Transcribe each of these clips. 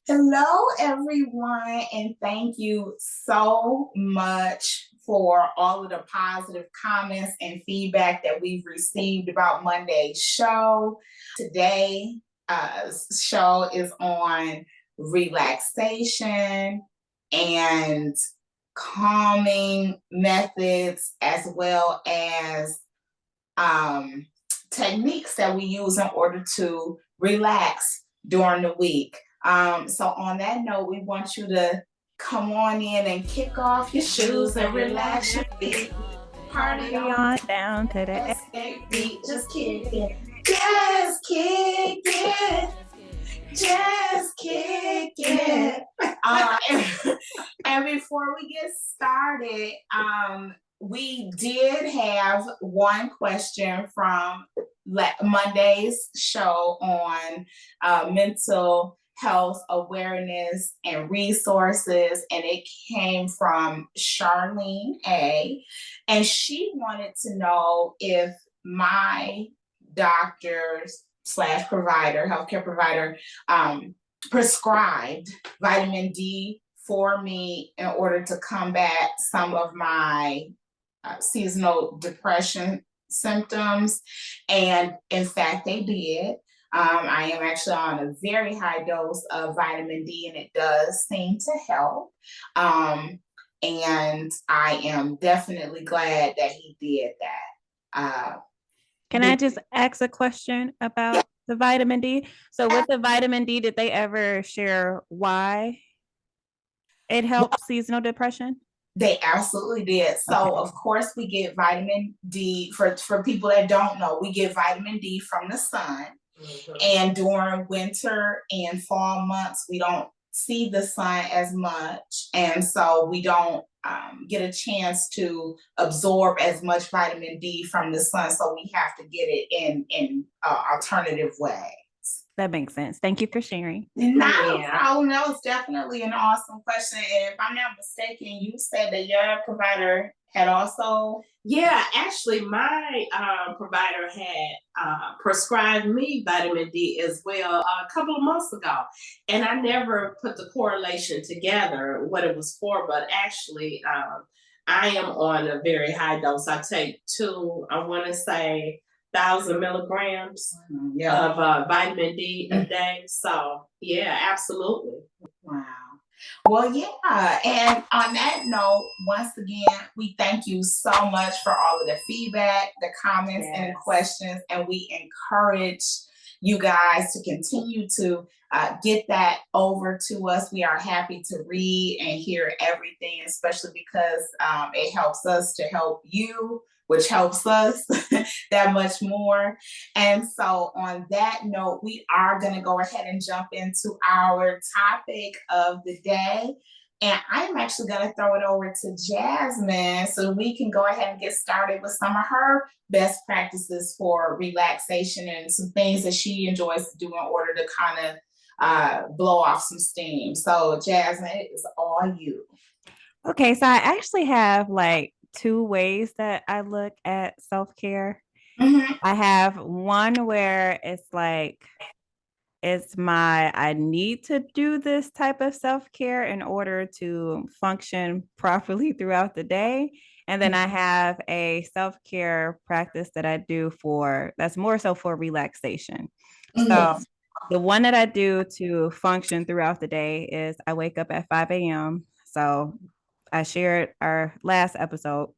Hello, everyone, and thank you so much for all of the positive comments and feedback that we've received about Monday's show. Today's show is on relaxation and calming methods, as well as um, techniques that we use in order to relax during the week. So on that note, we want you to come on in and kick off your shoes and relax your feet. Party on down to the escape beat. Just kick it. Just kick it. Just kick it. And before we get started, we did have one question from Monday's show on mental health awareness and resources, and it came from Charlene A. And she wanted to know if my doctors slash provider, healthcare provider, prescribed vitamin D for me in order to combat some of my seasonal depression symptoms. And in fact, they did. I am actually on a very high dose of vitamin D, and it does seem to help. And I am definitely glad that he did that. Can I just ask a question about the vitamin D? So with the vitamin D, did they ever share why it helps seasonal depression? They absolutely did. So, of course, we get vitamin D. For people that don't know, we get vitamin D from the sun. Mm-hmm. And during winter and fall months, we don't see the sun as much. And so we don't get a chance to absorb as much vitamin D from the sun. So we have to get it in alternative way. That makes sense. Thank you for sharing. No problem. That was definitely an awesome question. And if I'm not mistaken, you said that your provider had also. Yeah, actually, my provider had prescribed me vitamin D as well a couple of months ago. And I never put the correlation together, what it was for. But actually, I am on a very high dose. I take I want to say, 1,000 milligrams of vitamin D a day. So, yeah, absolutely. Wow. Well, yeah. And on that note, once again, we thank you so much for all of the feedback, the comments, and the questions. And we encourage you guys to continue to get that over to us. We are happy to read and hear everything, especially because it helps us to help you, which helps us that much more. And so on that note, we are going to go ahead and jump into our topic of the day. And I'm actually going to throw it over to Jasmine so we can go ahead and get started with some of her best practices for relaxation and some things that she enjoys to do in order to kind of blow off some steam. So Jasmine, it is all you. Okay, so I actually have like two ways that I look at self-care. Mm-hmm. I have one where it's like, I need to do this type of self-care in order to function properly throughout the day. And then I have a self-care practice that I do that's more so for relaxation. Mm-hmm. So the one that I do to function throughout the day is I wake up at 5 a.m. So I shared our last episode,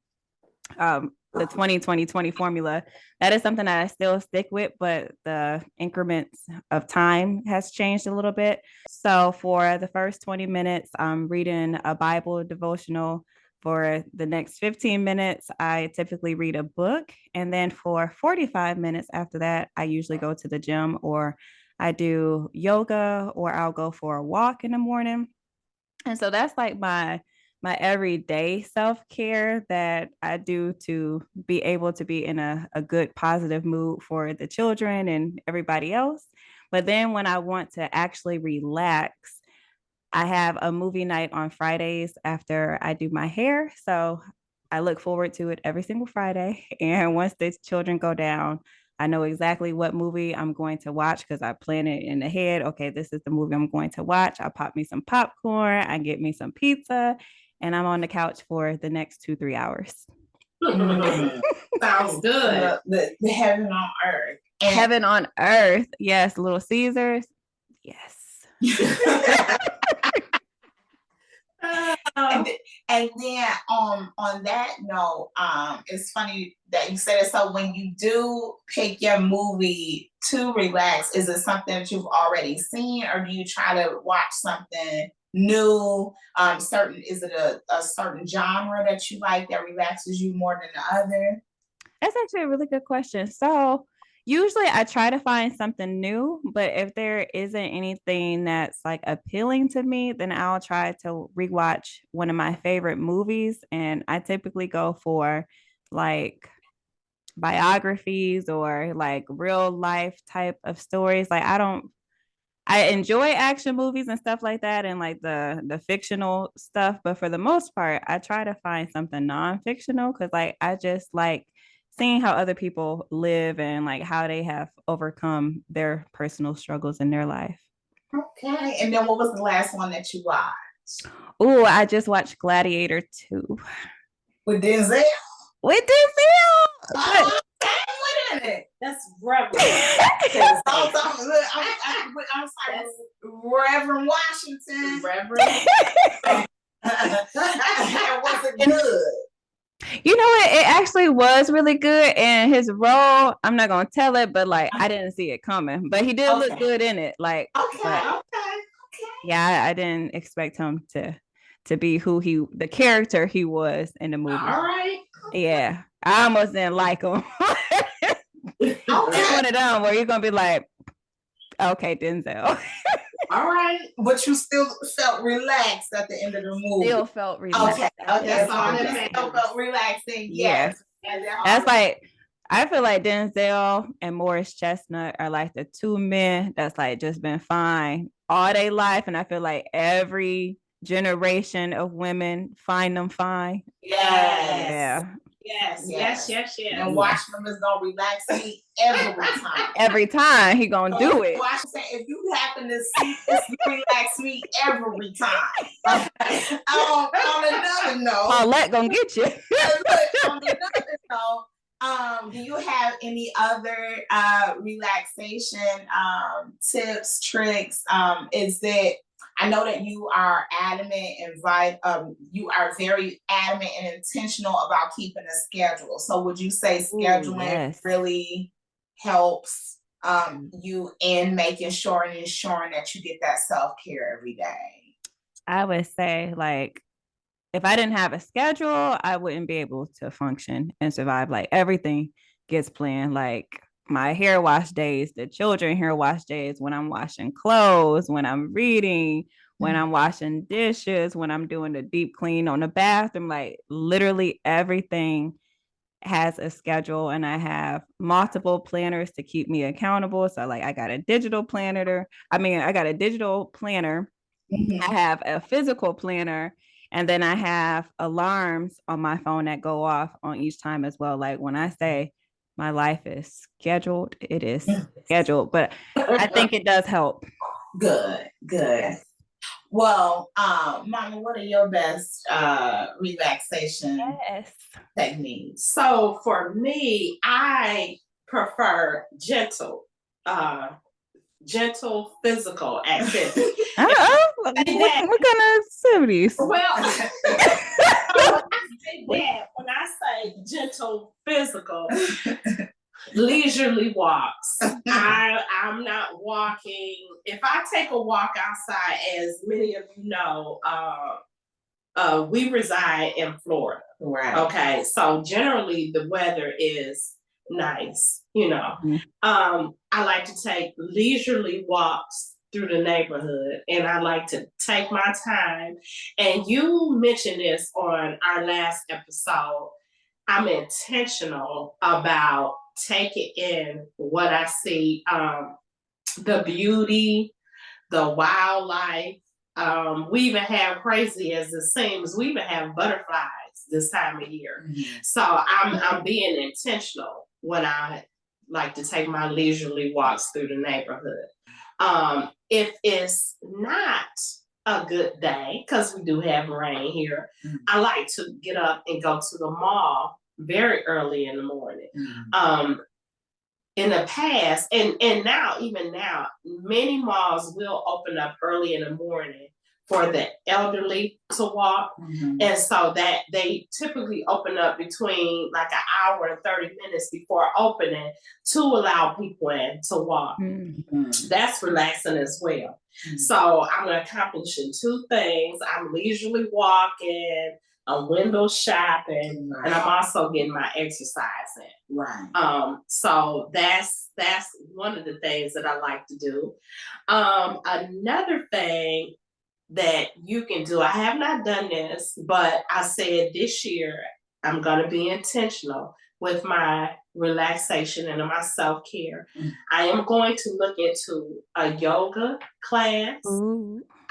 the 20-20-20 formula. That is something that I still stick with, but the increments of time has changed a little bit. So for the first 20 minutes, I'm reading a Bible devotional. For the next 15 minutes, I typically read a book. And then for 45 minutes after that, I usually go to the gym, or I do yoga, or I'll go for a walk in the morning. And so that's like my everyday self-care that I do to be able to be in a good, positive mood for the children and everybody else. But then when I want to actually relax, I have a movie night on Fridays after I do my hair. So I look forward to it every single Friday. And once the children go down, I know exactly what movie I'm going to watch because I plan it in the head. Okay, this is the movie I'm going to watch. I pop me some popcorn, I get me some pizza, and I'm on the couch for the next 2-3 hours. Sounds good. The heaven on earth. And heaven on earth. Yes, Little Caesars. Yes. And then on that note, it's funny that you said it. So when you do pick your movie to relax, is it something that you've already seen, or do you try to watch something new? Is it a certain genre that you like that relaxes you more than the other? That's actually a really good question. So usually I try to find something new, but if there isn't anything that's like appealing to me, then I'll try to rewatch one of my favorite movies. And I typically go for like biographies or like real life type of stories. Like I enjoy action movies and stuff like that and like the fictional stuff, but for the most part, I try to find something non-fictional because like I just like seeing how other people live and like how they have overcome their personal struggles in their life. Okay. And then what was the last one that you watched? Oh, I just watched Gladiator 2. With Denzel? With Denzel! Oh, what in it? That's Reverend. I'm sorry, Reverend Washington. Reverend. Was it good? You know what? It actually was really good. And his role, I'm not gonna tell it, but like I didn't see it coming. But he did look good in it. Like okay. Yeah, I didn't expect him to be the character he was in the movie. All right. Yeah. I almost didn't like him. It's one of them where you're gonna be like, okay, Denzel. All right. But you still felt relaxed at the end of the movie. Still felt relaxed. Okay. Still felt relaxing. Yes. That's like, I feel like Denzel and Morris Chestnut are like the two men that's like just been fine all their life. And I feel like every generation of women find them fine. Yes. Yes. And watching them is gonna relax me every time. Every time he gonna do it. If you happen to see this, you relax me every time. On another note, Paulette gonna get you. On another note, do you have any other relaxation tips, tricks? I know that you are adamant and you are very adamant and intentional about keeping a schedule. So would you say scheduling really helps you in making sure and ensuring that you get that self-care every day? I would say like if I didn't have a schedule, I wouldn't be able to function and survive. Like everything gets planned. Like my hair wash days, the children hair wash days, when I'm washing clothes, when I'm reading, when I'm washing dishes, when I'm doing the deep clean on the bathroom, like literally everything has a schedule, and I have multiple planners to keep me accountable. So like I got a digital planner. I got a digital planner. I have a physical planner, and then I have alarms on my phone that go off on each time as well. Like when I say my life is scheduled, it is scheduled, but I think it does help. Good. Well, Mama, what are your best relaxation techniques? So for me, I prefer gentle physical activity. What kind of activities? Well, when I say gentle physical, leisurely walks. I'm not walking. If I take a walk outside, as many of you know, we reside in Florida. Right. Okay. So generally the weather is nice, you know. I like to take leisurely walks through the neighborhood, and I like to take my time. And you mentioned this on our last episode. I'm intentional about taking in what I see, the beauty, the wildlife. We even have, crazy as it seems, we even have butterflies this time of year. So I'm being intentional when I like to take my leisurely walks through the neighborhood. If it's not a good day, because we do have rain here, I like to get up and go to the mall very early in the morning. In the past, and now, even now, many malls will open up early in the morning for the elderly to walk. And so that they typically open up between like an hour and 30 minutes before opening to allow people in to walk. That's relaxing as well. So I'm accomplishing two things. I'm leisurely walking, I'm window shopping, and I'm also getting my exercise in. So that's one of the things that I like to do. Another thing that you can do, I have not done this, but I said this year I'm going to be intentional with my relaxation and my self-care. I am going to look into a yoga class.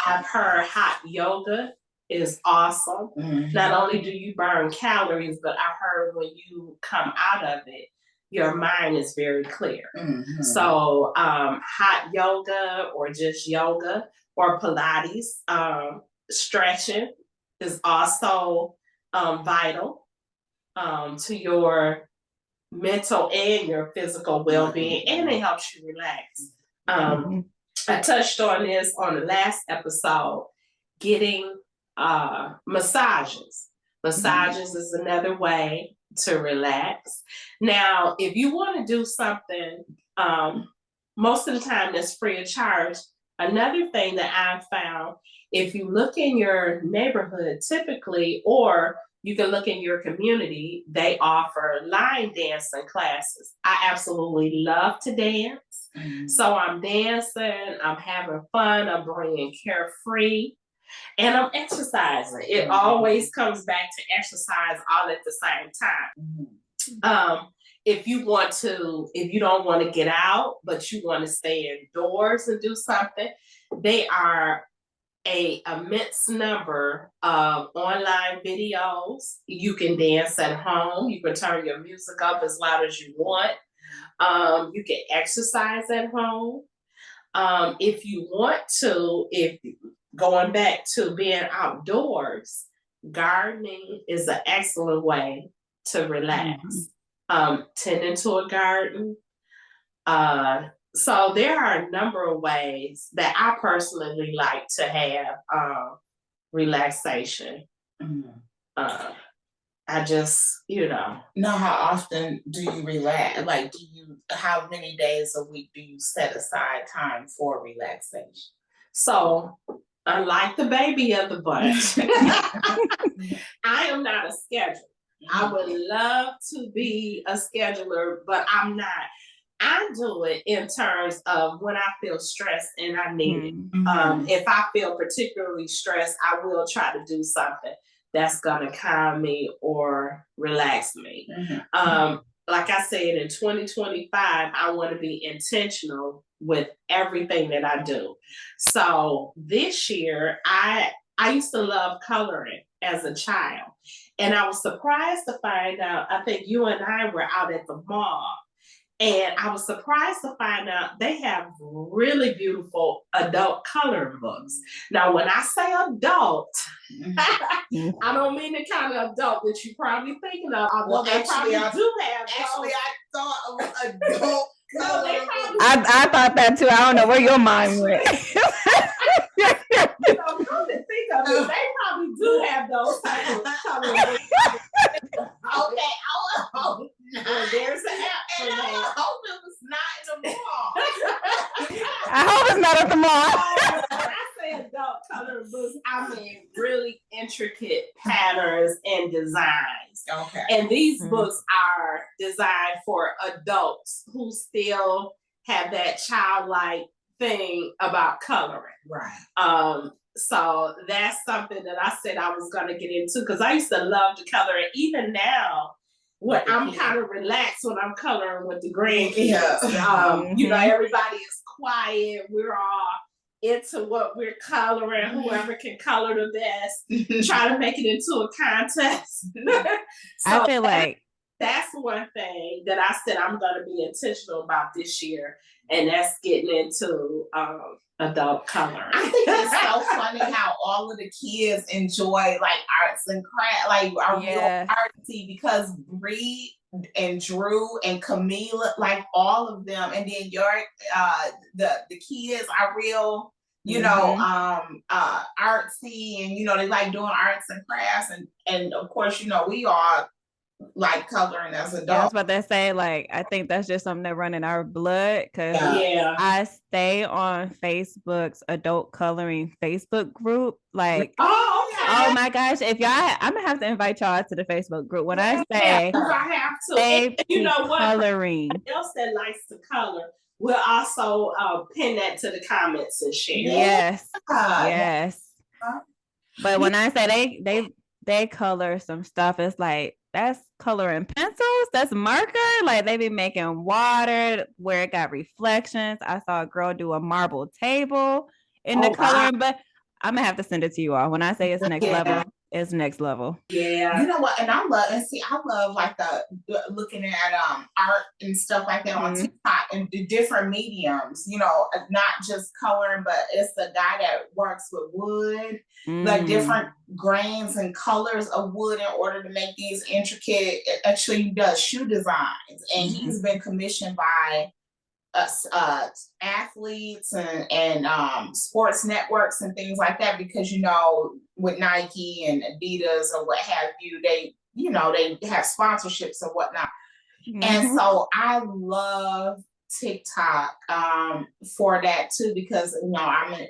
I've heard hot yoga is awesome. Not only do you burn calories, but I heard when you come out of it, your mind is very clear. So hot yoga or just yoga or Pilates, stretching is also vital to your mental and your physical well-being, and it helps you relax. I touched on this on the last episode, getting massages. Massages is another way to relax. Now, if you want to do something, most of the time that's free of charge. Another thing that I've found, if you look in your neighborhood typically, or you can look in your community, they offer line dancing classes. I absolutely love to dance. So I'm dancing, I'm having fun, I'm bringing carefree, and I'm exercising. It always comes back to exercise all at the same time. If you don't want to get out, but you want to stay indoors and do something, they are a immense number of online videos. You can dance at home. You can turn your music up as loud as you want. You can exercise at home. If you want to, if going back to being outdoors, gardening is an excellent way to relax. Tending to a garden. So there are a number of ways that I personally like to have relaxation. I just, Now, how often do you relax? Like, how many days a week do you set aside time for relaxation? So, unlike the baby of the bunch, I am not a scheduler. I would love to be a scheduler, but I'm not. I do it in terms of when I feel stressed and I need it. If I feel particularly stressed, I will try to do something that's going to calm me or relax me. Like I said, in 2025, I want to be intentional with everything that I do. So this year, I used to love coloring as a child. And I was surprised to find out, I think you and I were out at the mall, and I was surprised to find out they have really beautiful adult coloring books. Now, when I say adult, I don't mean the kind of adult that you're probably thinking of. Although they probably do have. Actually, I thought of adult coloring books. I thought that too. I don't know where your mind went. Come to think of it, they probably do have those types of coloring books. Okay, well, there's an app for that. I hope it was not in the mall. I hope it's not at the mall. When I say adult coloring books, I mean really intricate patterns and designs. Okay. And these books are designed for adults who still have that childlike thing about coloring. Right. So that's something that I said I was going to get into, because I used to love to color. And even now, when I'm kind of relaxed when I'm coloring with the grandkids. Everybody is quiet. We're all into what we're coloring. Whoever can color the best, try to make it into a contest. I feel like that's one thing that I said I'm going to be intentional about this year, and that's getting into adult coloring. I think it's so funny how all of the kids enjoy like arts and crafts, like are real artsy, because Bridg and Drew and Camila, like all of them, and then your the kids are real, you know, artsy, and you know they like doing arts and crafts, and of course, you know, we all like coloring as adults. Yeah, I was about to say, like, I think that's just something that run in our blood, because I stay on Facebook's adult coloring Facebook group. Like, oh my gosh, if y'all, I'm gonna have to invite y'all to the Facebook group. When I say I have to, and you know what, coloring else that likes to color, we'll also pin that to the comments and share. Yes. But when I say they color some stuff, it's like, that's coloring pencils, that's marker. Like, they be making water where it got reflections. I saw a girl do a marble table in the coloring, but I'm gonna have to send it to you all. When I say it's next level, it's next level. Yeah. You know what? And I love like the looking at art and stuff like that on TikTok and the different mediums, you know, not just coloring, but it's the guy that works with wood, like different grains and colors of wood in order to make these intricate, actually he does shoe designs, and he's been commissioned by athletes and sports networks and things like that, because you know, with Nike and Adidas or what have you, they, you know, they have sponsorships and whatnot. And so I love TikTok for that too, because you know, I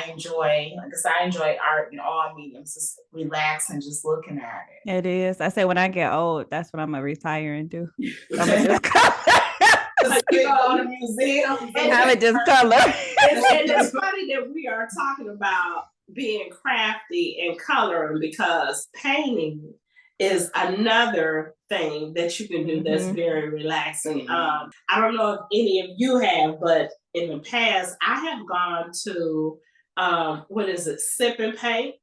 enjoy, like I said, I enjoy art in all mediums, just relax and just looking at it. It is. I say when I get old, that's what I'm gonna retire and do. I'm gonna just you go to the museum and I would just color. And it's funny that we are talking about being crafty and coloring, because painting is another thing that you can do that's very relaxing. I don't know if any of you have, but in the past I have gone to sip and paint.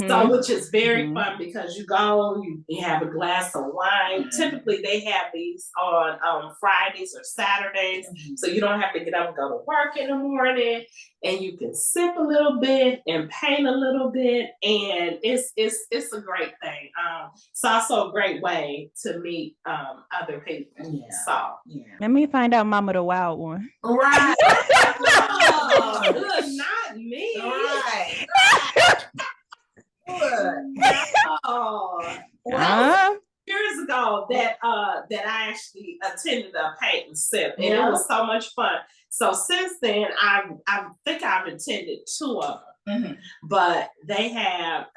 So, which is very fun, because you go, you have a glass of wine. Typically, they have these on Fridays or Saturdays, so you don't have to get up and go to work in the morning, and you can sip a little bit and paint a little bit, and it's a great thing. It's also a great way to meet other people. Let me find out Mama the Wild One. Right. Oh, good, not me. Right. Years ago that I actually attended a paint and sip, and it was so much fun. So since then, I think I've attended 2 of them. But they have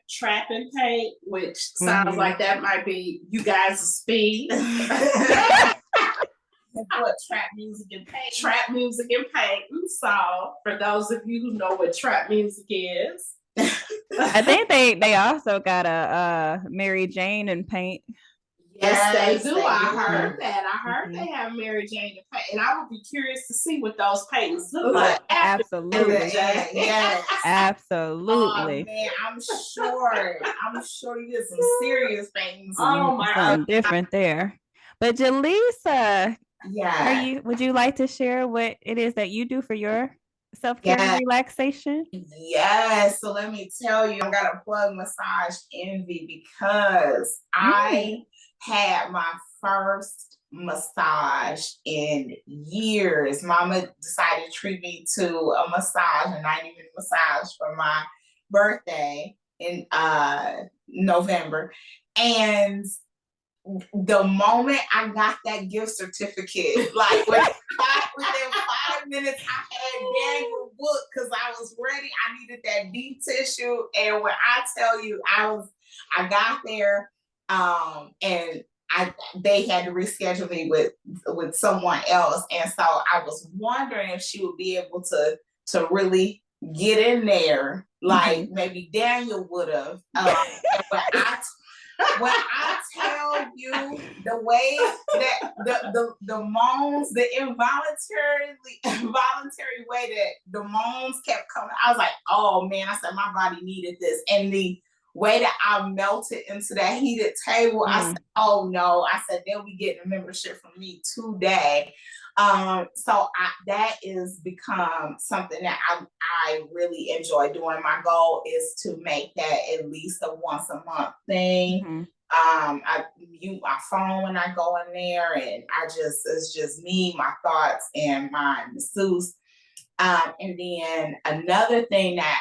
trap and paint, which sounds like that might be you guys' speed. What, trap music and paint? Trap music and paint. So for those of you who know what trap music is, I think they also got a Mary Jane and paint. Yes, they do. I heard that. I heard they have Mary Jane and paint, and I would be curious to see what those paintings look like. Absolutely, yes, absolutely. Oh, man, I'm sure you get some serious paintings. Oh my, something different there. But Jaleesa, would you like to share what it is that you do for your self-care and relaxation? Yes. So let me tell you, I gotta plug Massage Envy, because I had my first massage in years. Mama decided to treat me to a massage, a 90-minute massage for my birthday in November. And the moment I got that gift certificate, like within 5 minutes, I had Daniel booked, because I was ready. I needed that deep tissue, and when I tell you, I got there, and they had to reschedule me with someone else, and so I was wondering if she would be able to really get in there, like maybe Daniel would have. When I tell you the way that the moans, the involuntary way that the moans kept coming, I was like, oh man, I said my body needed this. And the way that I melted into that heated table, I said, oh no, I said, they'll be getting a membership from me today. That is become something that I really enjoy doing. My goal is to make that at least a once a month thing. I mute my phone when I go in there, and it's just me, my thoughts, and my masseuse. And then another thing that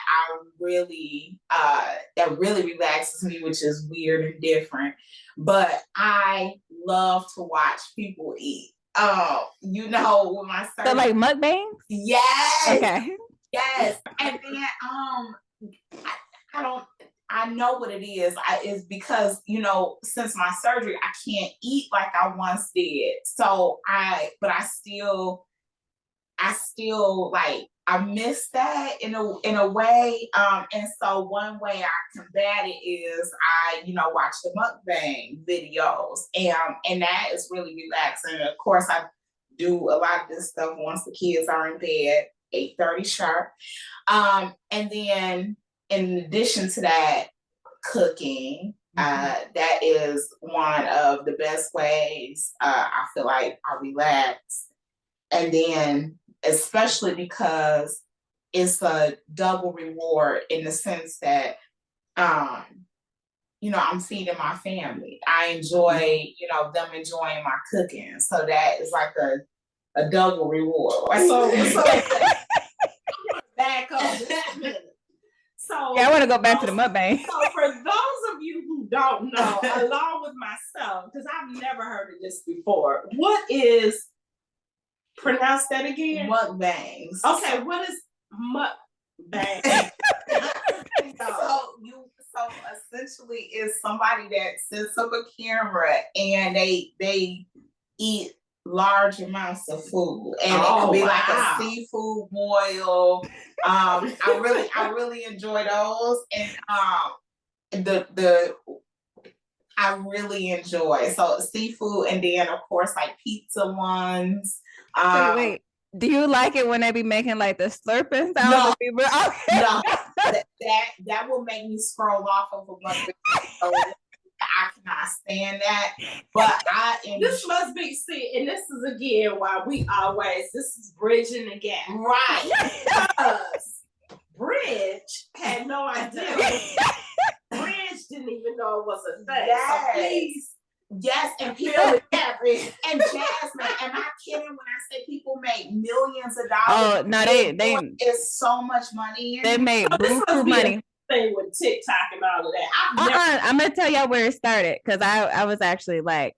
that really relaxes me, which is weird and different, but I love to watch people eat. With my so like mukbangs? Yes. Okay. Yes. And then I know what it is. It's because, since my surgery, I can't eat like I once did. So I still like, I miss that in a way. And so one way I combat it is I, watch the mukbang videos, and that is really relaxing. And of course, I do a lot of this stuff once the kids are in bed, 8:30 sharp. And then in addition to that, cooking. That is one of the best ways I feel like I relax. And then, especially because it's a double reward in the sense that, I'm feeding my family. I enjoy, them enjoying my cooking. So that is like a double reward. So back up just a minute. So yeah, I want to go back to the mukbang. So for those of you who don't know, along with myself, because I've never heard of this before, what is, pronounce that again? Mukbangs. Okay, what is mukbang? So essentially it's somebody that sets up a camera and they eat large amounts of food, and it could be like a seafood boil. I really enjoy those, and I really enjoy so seafood, and then of course like pizza ones. Wait. Do you like it when they be making like the slurping sounds? No, okay. No, that will make me scroll off of a bunch of so I cannot stand that. But this must be and this is again why this is bridging the gap. Right. Because Bridg had no idea. Bridg didn't even know it was a thing. Yes. So please. Yes, and people and Jasmine, am I kidding when I say people make millions of dollars? Oh no, they it's so much money. They made buku money. Thing with TikTok and all of that. I'm gonna tell y'all where it started, because I was actually like,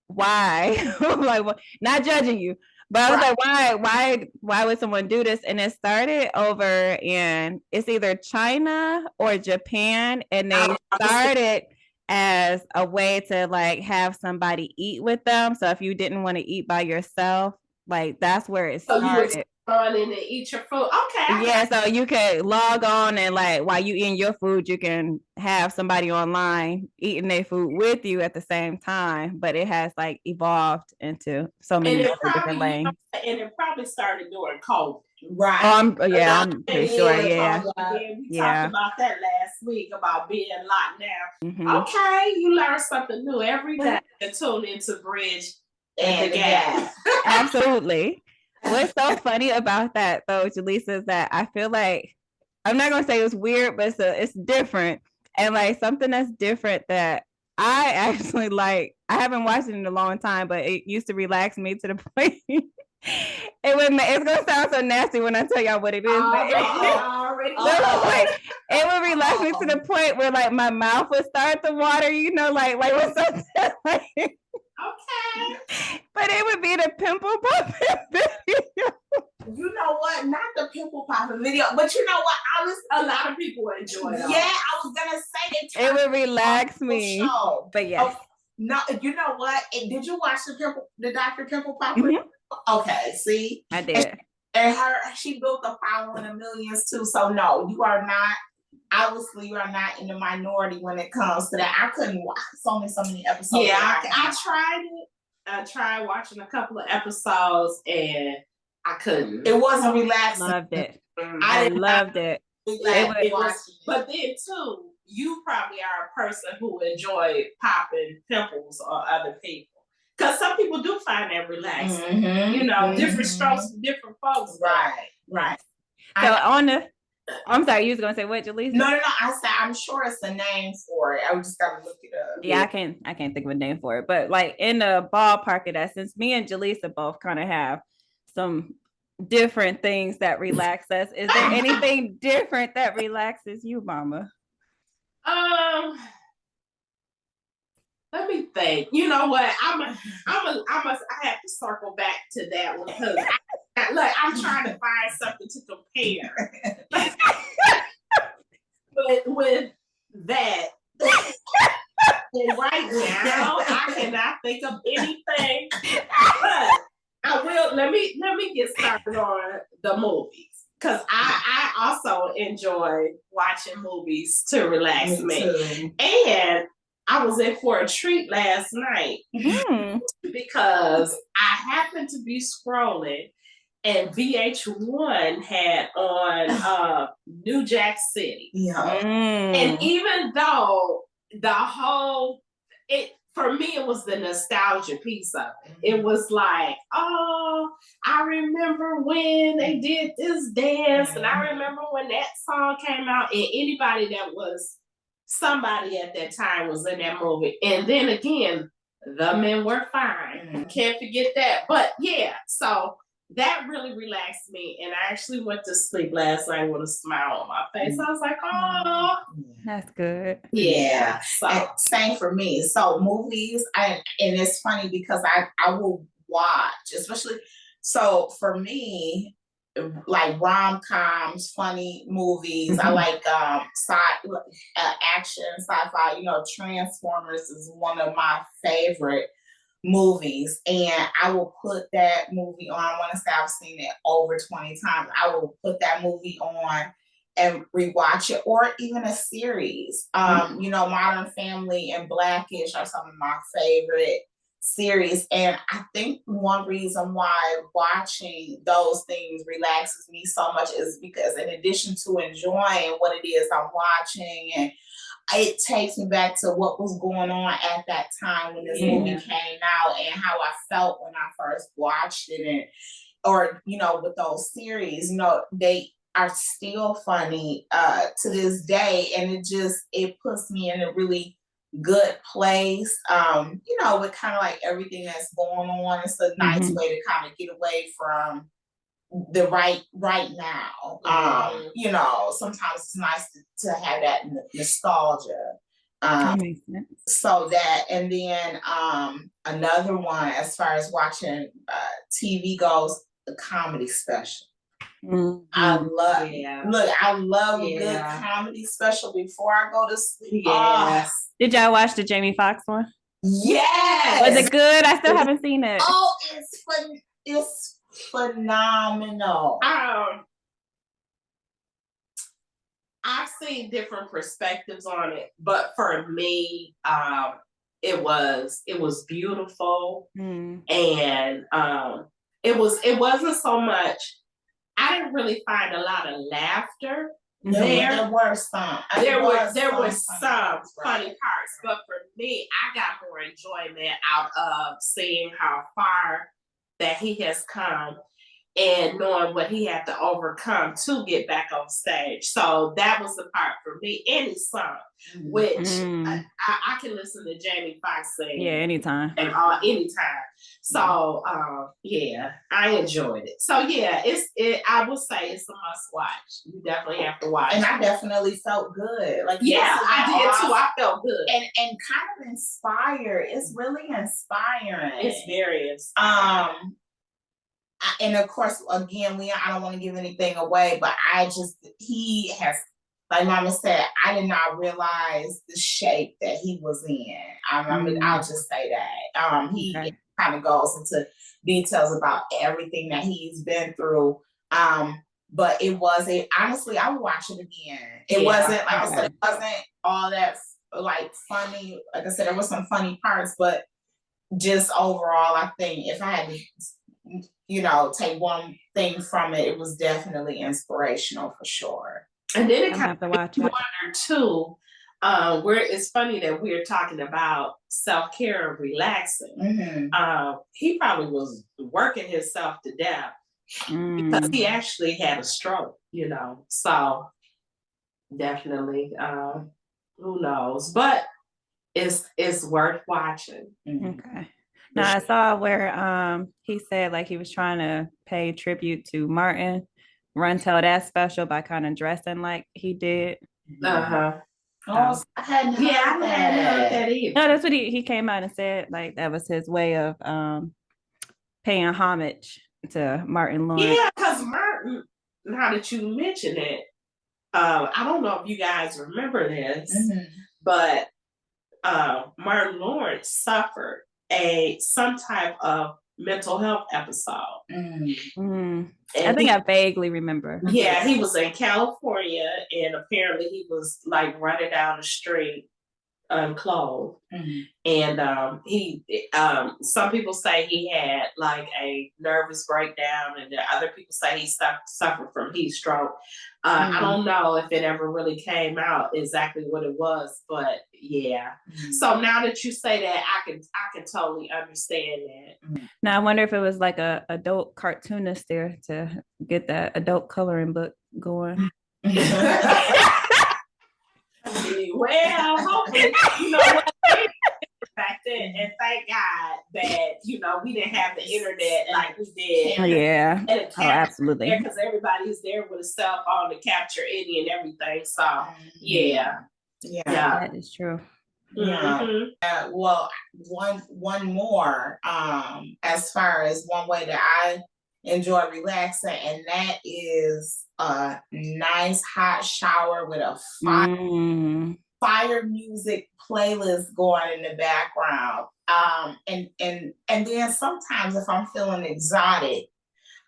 why? Like, not judging you, but I was like, why would someone do this? And it started over in, it's either China or Japan, and they started as a way to like have somebody eat with them. So if you didn't want to eat by yourself, like that's where it started. So you on in and eat your food. Okay. Yeah, so you can log on, and like while you eating your food, you can have somebody online eating their food with you at the same time. But it has like evolved into so many different lanes. And it probably started during COVID. Right. I'm pretty sure. Yeah. We talked about that last week about being locked down. Mm-hmm. Okay, you learn something new every day to tune into Bridg and the Gap. Absolutely. What's so funny about that though, Jaleesa, is that I feel like, I'm not gonna say it was weird, but it's different. And like something that's different that I actually like, I haven't watched it in a long time, but it used to relax me to the point. It's gonna sound so nasty when I tell y'all what it is. It would relax me to the point where like my mouth would start to water, like what's up? Okay. But it would be the pimple popping video. You know what? Not the pimple popping video, but you know what? A lot of people enjoy it. Yeah, I was gonna say it would relax me. Show. But yeah. No, you know what? Did you watch the Dr. Pimple Popper? Mm-hmm. Okay, see? I did. And she built a following of millions too. So no, you are not. Obviously, you are not in the minority when it comes to that. I couldn't watch so many episodes. Yeah, I tried it. I tried watching a couple of episodes and I couldn't. It wasn't relaxing. Loved it. I loved it. It was, but then too, you probably are a person who enjoy popping pimples on other people. Because some people do find that relaxing. You know, different strokes for different folks. Right. So I'm sorry, you was gonna say what, Jaleesa? No. I said I'm sure it's a name for it. I just gotta look it up. Yeah, I can't think of a name for it, but like in the ballpark of that, since me and Jaleesa both kind of have some different things that relax us, is there anything different that relaxes you, Mama? Let me think. You know what? I have to circle back to that one because I'm trying to find something to compare. But with that, and right now I cannot think of anything. But I will. Let me get started on the movies because I also enjoy watching movies to relax me. And I was in for a treat last night because I happened to be scrolling and VH1 had on New Jack City. And even though for me, it was the nostalgia piece of it. It was like, oh, I remember when they did this dance, and I remember when that song came out, and anybody that was somebody at that time was in that movie. And then again, the men were fine. Can't forget that. But yeah, so that really relaxed me. And I actually went to sleep last night with a smile on my face. I was like, oh, that's good. Yeah. So same for me. So movies, and it's funny because I will watch, especially. So for me, like rom-coms, funny movies. I like action, sci-fi. You know, Transformers is one of my favorite movies, and I will put that movie on. I want to say I've seen it over 20 times. I will put that movie on and rewatch it, or even a series. You know, Modern Family and Blackish are some of my favorite series. And I think one reason why watching those things relaxes me so much is because in addition to enjoying what it is I'm watching, and it takes me back to what was going on at that time when this movie came out and how I felt when I first watched it. And or, you know, with those series, you know, they are still funny to this day, and it puts me in a really good place. You know, with kind of like everything that's going on, it's a nice way to kind of get away from the right now. You know, sometimes it's nice to have that nostalgia. That makes sense. So that, and then another one as far as watching TV goes, the comedy special. I love a good comedy special before I go to sleep. Did y'all watch the Jamie Foxx one? Yes. Was it good? I still haven't seen it. Oh, it's fun. It's phenomenal. I've seen different perspectives on it, but for me, it was beautiful, and it wasn't so much. I didn't really find a lot of laughter there. There were some. There were some funny parts, but for me, I got more enjoyment out of seeing how far that he has come and knowing what he had to overcome to get back on stage. So that was the part for me. And his song, which I can listen to Jamie Foxx sing. Yeah, anytime. And anytime. So I enjoyed it. So yeah, I would say it's a must watch. You definitely have to watch. And I definitely felt good. Like I did too. I felt good. And kind of inspired. It's really inspiring. It's very inspiring. And of course, again, I don't want to give anything away, but he has, like Mama said, I did not realize the shape that he was in. I'll just say that. He kind of goes into details about everything that he's been through. But honestly, I would watch it again. It wasn't, like I said, it wasn't all that like funny. Like I said, there were some funny parts, but just overall, I think if I had to, take one thing from it, it was definitely inspirational for sure. And then it kind of wonder too, where it's funny that we're talking about self-care and relaxing. He probably was working himself to death because he actually had a stroke, so definitely, who knows, but it's worth watching. Okay. Now I saw where he said like he was trying to pay tribute to Martin, run tell that special by kind of dressing like he did. Uh-huh. Oh, I hadn't heard I hadn't heard that either. No, that's what he came out and said, like that was his way of paying homage to Martin Lawrence. Yeah, because Martin, now that you mention it, I don't know if you guys remember this, but Martin Lawrence suffered some type of mental health episode. I think I vaguely remember. Yeah, he was in California, and apparently he was like running down the street unclothed, and he some people say he had like a nervous breakdown, and other people say he suffered from heat stroke. I don't know if it ever really came out exactly what it was, but yeah. So now that you say that, I can totally understand that. Now I wonder if it was like a adult cartoonist there to get that adult coloring book going. Well, hopefully, you know what? Back then, and thank God that we didn't have the internet like we did. Yeah. Absolutely. Because everybody's there with a cell phone to capture any and everything. So yeah, that is true. Well, one more. As far as one way that I enjoy relaxing, and that is a nice hot shower with a fire music playlist going in the background. And then sometimes if I'm feeling exotic,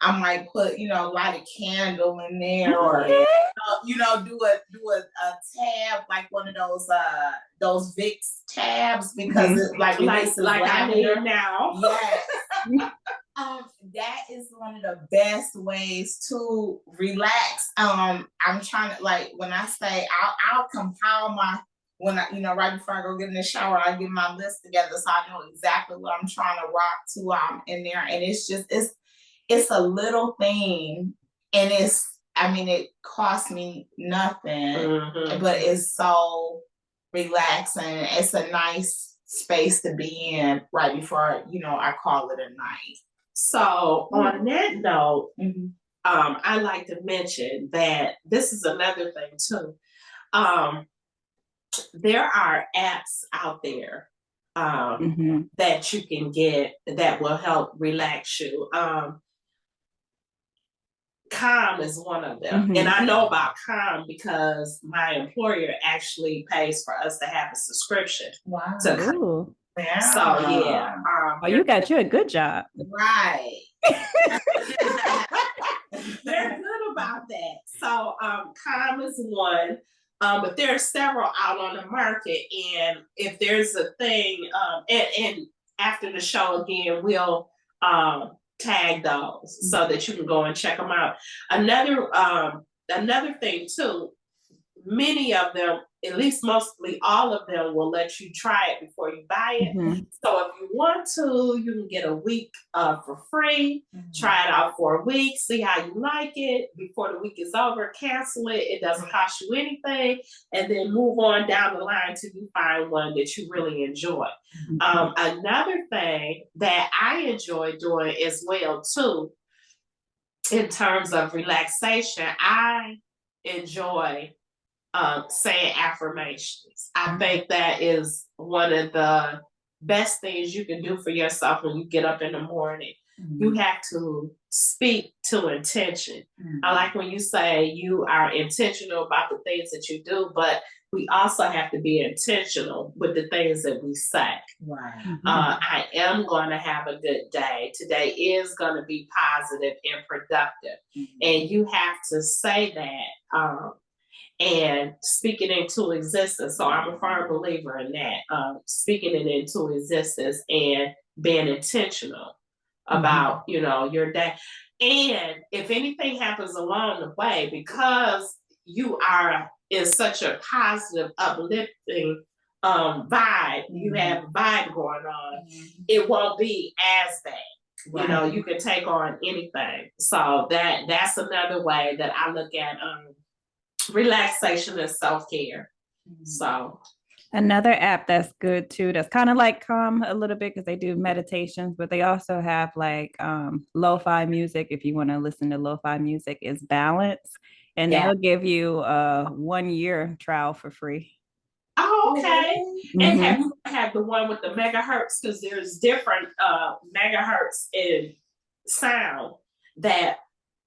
I might put, light a candle in there, or do a tab, like one of those Vicks tabs, because it like I need now. Yes. That is one of the best ways to relax. I'm trying to, like, when I say I'll compile right before I go get in the shower, I get my list together so I know exactly what I'm trying to rock to in there. And it's a little thing, and it costs me nothing, but it's so relaxing. It's a nice space to be in right before, I call it a night. So on that note, I like to mention that this is another thing too. There are apps out there that you can get that will help relax you. Calm is one of them. And I know about Calm because my employer actually pays for us to have a subscription. Wow. To Calm. Yeah. So yeah. You got you a good job. Right. They're good about that. So Calm is one. But there are several out on the market, and if there's a thing, and after the show again, we'll tag those so that you can go and check them out. Another thing too, many of them, at least mostly all of them, will let you try it before you buy it. So if you want to, you can get a week for free. Try it out for a week, see how you like it. Before the week is over, cancel it. It doesn't cost you anything, and then move on down the line till you find one that you really enjoy. Another thing that I enjoy doing as well too, in terms of relaxation, I enjoy saying affirmations. I think that is one of the best things you can do for yourself when you get up in the morning. You have to speak to intention. I like when you say you are intentional about the things that you do, but we also have to be intentional with the things that we say. Right. I am going to have a good day. Today is going to be positive and productive. And you have to say that and speak it into existence. So I'm a firm believer in that, speaking it into existence and being intentional about, your day. And if anything happens along the way, because you are is such a positive, uplifting vibe. You have a vibe going on. It won't be as bad. You know, you can take on anything. So that's another way that I look at relaxation and self-care. So another app that's good too, that's kind of like Calm a little bit because they do meditations, but they also have like lo-fi music. If you want to listen to lo-fi music, is Balance, and they'll give you a 1 year trial for free. Oh, okay. And have you had the one with the megahertz? Because there's different megahertz in sound, that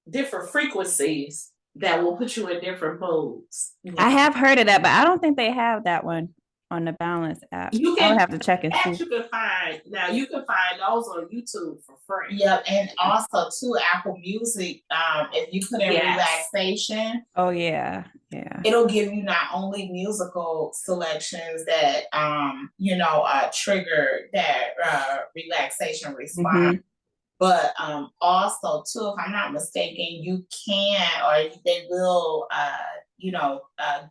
different frequencies that will put you in different moods. I have heard of that, but I don't think they have that one on the Balance app. You can, I would have to check and see. You can find those on YouTube for free. Yep, and also too, Apple Music. If you put in relaxation, oh yeah, it'll give you not only musical selections that trigger that relaxation response, but also too, if I'm not mistaken, you can, or they will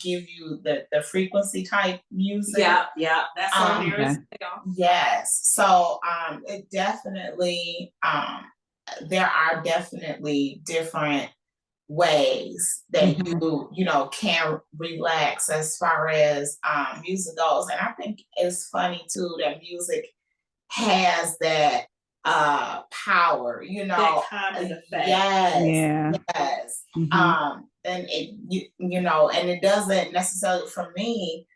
give you the frequency type music. Yeah, that's on there as well. Yes. So it definitely there are definitely different ways that you can relax as far as music goes. And I think it's funny too that music has that power, that calming effect. Yes. And it and it doesn't necessarily, for me,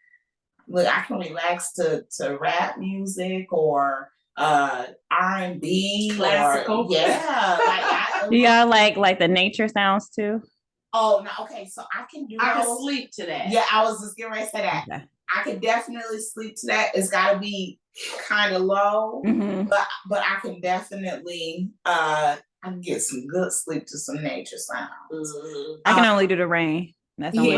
look, I can relax to rap music or R&B, classical. You got like the nature sounds too? Oh no, okay, so I can sleep to that. Yeah, I was just getting ready to say that. Okay. I could definitely sleep to that. It's got to be kind of low, but I can definitely I can get some good sleep to some nature sounds. I can only do the rain. That's only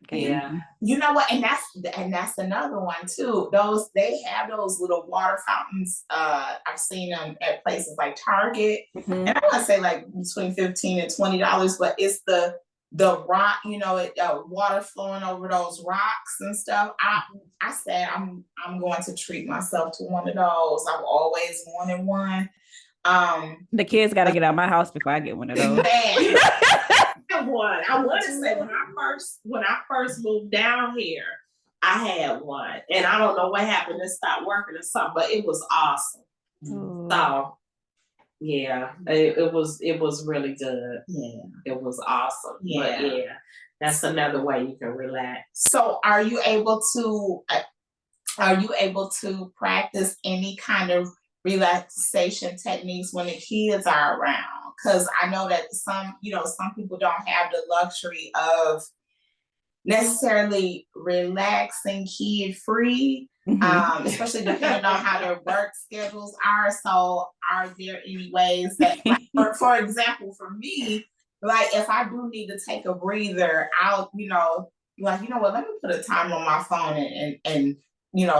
yeah. You know what? And that's another one too. They have those little water fountains. I've seen them at places like Target, and I want to say like between $15 and $20, but it's the rock, water flowing over those rocks and stuff. I said I'm going to treat myself to one of those. I've always wanted one. The kids got to get out of my house before I get one of those. One. I want to say when I first moved down here, I had one, and I don't know what happened. It stopped working or something, but it was awesome. So yeah, it was really good. Yeah, it was awesome. Yeah, but that's another way you can relax. So are you able to practice any kind of relaxation techniques when the kids are around? Because I know that some people don't have the luxury of necessarily relaxing kid-free, especially depending on how their work schedules are. So are there any ways that, for example, for me, like if I do need to take a breather, I'll, let me put a time on my phone and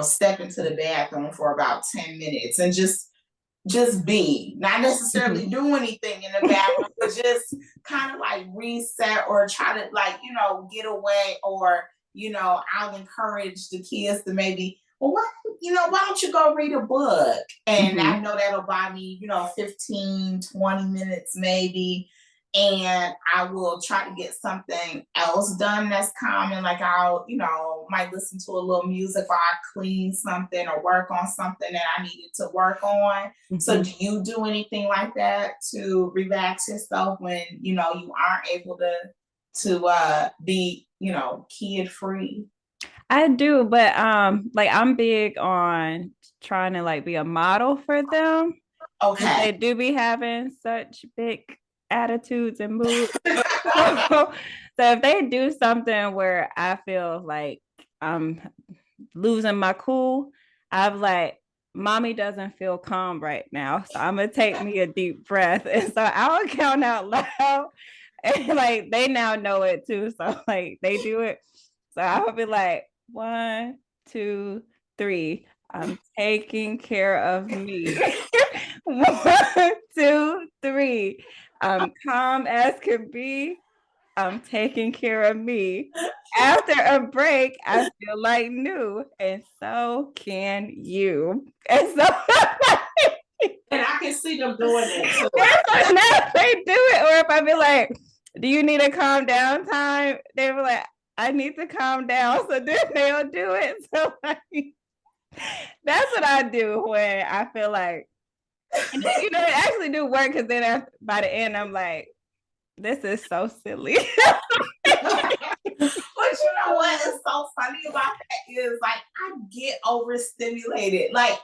step into the bathroom for about 10 minutes and just be, not necessarily do anything in the bathroom, but just kind of like reset or try to get away, or I'll encourage the kids to maybe, why don't you go read a book? And I know that'll buy me 15, 20 minutes maybe, and I will try to get something else done that's common. Like I'll might listen to a little music while I clean something or work on something that I needed to work on. So do you do anything like that to relax yourself when you aren't able to be kid free? I do, but I'm big on trying to be a model for them. Okay. They do be having such big attitudes and moods. So if they do something where I feel like I'm losing my cool, I'm like, mommy doesn't feel calm right now, so I'm gonna take me a deep breath, and so I'll count out loud, and they now know it too, so they do it. So I'll be like, 1, 2, 3. I'm taking care of me. 1, 2, 3. I'm calm as can be. I'm taking care of me. After a break, I feel like new, and so can you. And so And I can see them doing that too. so now they do it, or if I be like, do you need a calm down time? They were like, I need to calm down. So then they'll do it. So like, that's what I do when I feel like, it actually do work, because then by the end, I'm like, this is so silly. But you know what is so funny about that is like I get overstimulated. Like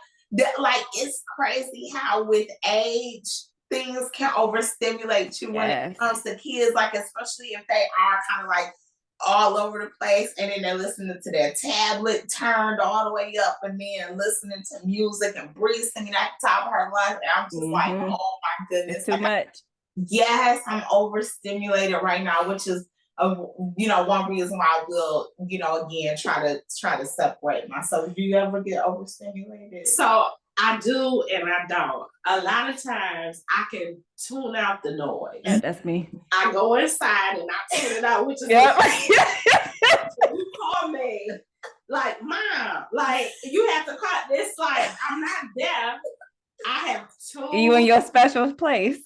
it's crazy how with age things can overstimulate you when it comes to kids, like especially if they are kind of like all over the place and then they're listening to their tablet turned all the way up and then listening to music and Bridg singing at the top of her lungs. And I'm just like, oh my goodness. It's too much. Yes, I'm overstimulated right now, which is one reason why I will, again try to separate myself. Do you ever get overstimulated? So I do and I don't. A lot of times I can tune out the noise. Yeah, that's me. I go inside and I tune it out, which is you call me like, Mom, like you have to cut this, like I'm not deaf. I have tuned. You in your special place.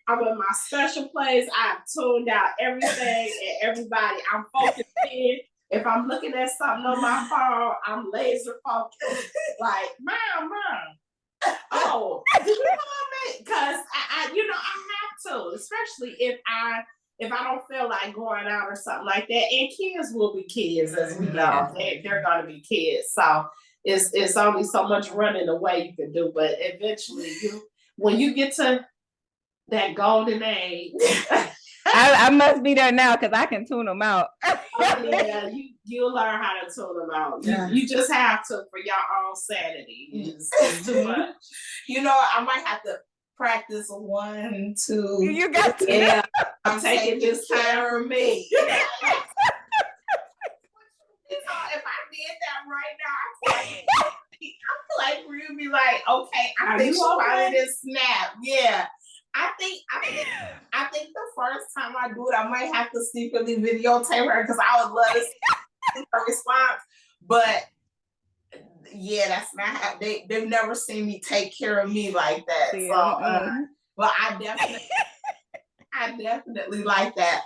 I'm in my special place. I've tuned out everything and everybody. I'm focused in. If I'm looking at something on my phone, I'm laser focused. Like, Mom. Oh, did you call me? Because I have to, especially if I don't feel like going out or something like that. And kids will be kids, as we know. They're gonna be kids. So it's only so much running away you can do, but eventually when you get to that golden age, I must be there now because I can tune them out. Yeah, you'll learn how to tune them out. You just have to for your own sanity. It's too much. I might have to practice 1, 2. You got to. Yeah, I'm taking this time for me. If I did that right now, I feel like we'd be like, okay, I think she finally did snap. Yeah. I think the first time I do it, I might have to secretly videotape her because I would love to see her response. But yeah, that's not how they've never seen me take care of me like that. So but I definitely like that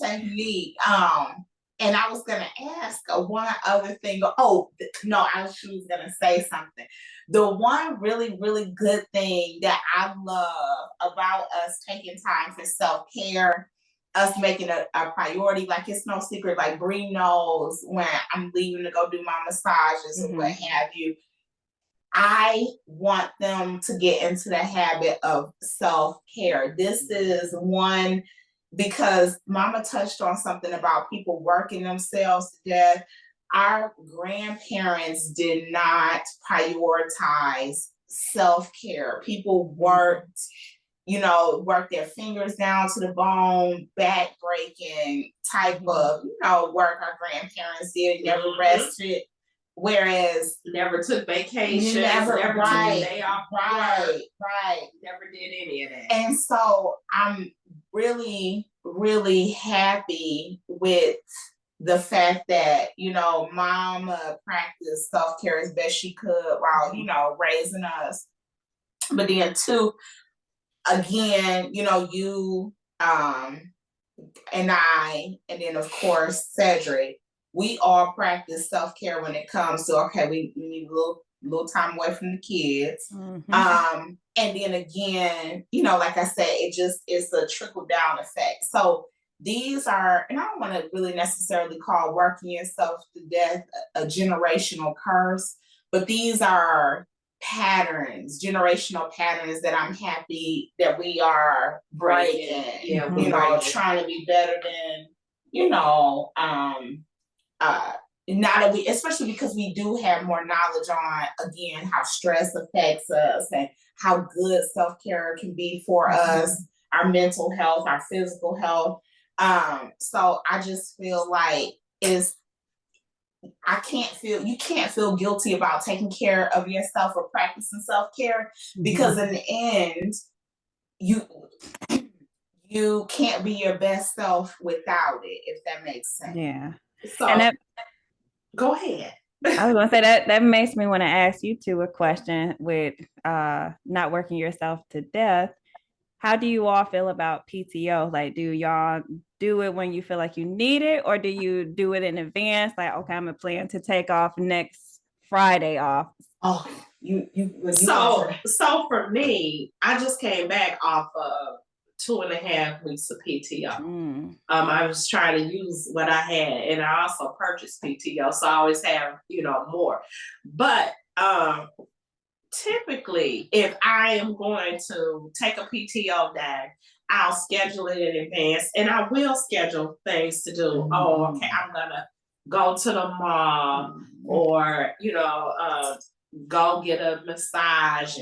technique. And I was gonna ask one other thing. Oh no, she was gonna say something. The one really, really good thing that I love about us taking time for self-care, us making a priority, like it's no secret, like Bridg knows when I'm leaving to go do my massages or what have you. I want them to get into the habit of self-care. This is one, because Mama touched on something about people working themselves to death. Our grandparents did not prioritize self-care. People worked their fingers down to the bone, back breaking type of, work our grandparents did, never rested. Whereas never took vacation, never took a day off. Right. Never did any of that. And so I'm really, really happy with the fact that, Mama practiced self-care as best she could while, raising us. But then too, again, you and I, and then of course Cedric, we all practice self-care when it comes to, okay, we need a little time away from the kids. And then again, like I said, it's a trickle down effect. So these are, and I don't want to really necessarily call working yourself to death a generational curse, but these are generational patterns that I'm happy that we are breaking. Yeah, trying to be better than, now that especially because we do have more knowledge on, again, how stress affects us and how good self-care can be for us, our mental health, our physical health. So I just feel like you can't feel guilty about taking care of yourself or practicing self-care, because in the end, you you can't be your best self without it, if that makes sense. Yeah. So And that, go ahead. I was gonna say that makes me want to ask you two a question with not working yourself to death. How do you all feel about PTO? Like, do y'all do it when you feel like you need it, or do you do it in advance? Like, okay, I'm gonna plan to take off next Friday off. Oh, so for me, I just came back off of 2.5 weeks of PTO. I was trying to use what I had, and I also purchased PTO, so I always have, more. But typically, if I am going to take a PTO day, I'll schedule it in advance, and I will schedule things to do. Oh, okay, I'm gonna go to the mall, or go get a massage,